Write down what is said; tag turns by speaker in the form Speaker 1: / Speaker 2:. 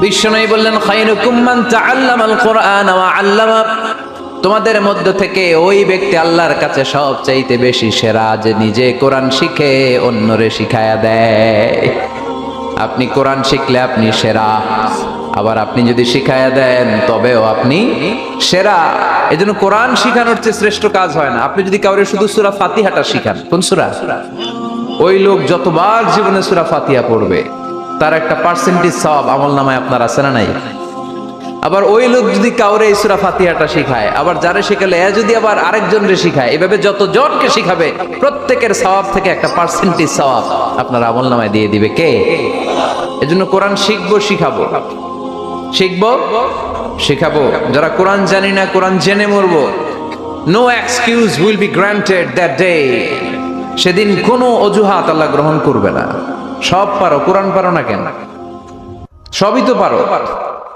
Speaker 1: বিশ্বনবী বললেন খায়রুকুম মান তাআল্লামাল কুরআন ওয়া আল্লামা, তোমাদের মধ্য থেকে ওই ব্যক্তি আল্লাহর কাছে সবচাইতে বেশি সেরা যে নিজে কোরআন শিখে অন্যরে শিখায়া দেয়। আপনি কোরআন শিখলে আপনি সেরা, আবার আপনি যদি শিখায়া দেন তবেও আপনি সেরা। এজন্য কোরআন শিখানোর চেয়ে শ্রেষ্ঠ কাজ হয় না। আপনি যদি কাউরে শুধু সূরা ফাতিহাটা শিখান, কোন সূরা, ওই লোক যতবার জীবনে সূরা ফাতিহা পড়বে তার একটা পার্সেন্টেজ সওয়াব আমলনামায় আপনার আছে না নাই? আবার ওই লোক যদি কাউরে এই সূরা ফাতিহাটা শিখায়, আবার যারে শিখালে এ যদি আবার আরেকজনরে শিখায়, এভাবে যতজনকে শিখাবে প্রত্যেকের সওয়াব থেকে একটা পার্সেন্টেজ সওয়াব আপনার আমলনামায় দিয়ে দিবে কে? এজন্য কোরআন শিখবো, শিখাবো, শিখবো, শিখাবো। যারা কোরআন জানি না, কোরআন জেনে মরবো, no excuse will be granted that day. সেদিন কোনো অজুহাত আল্লাহ গ্রহণ করবে না। সব পারো, কোরআন পারো না কেন? সবই তো পারো।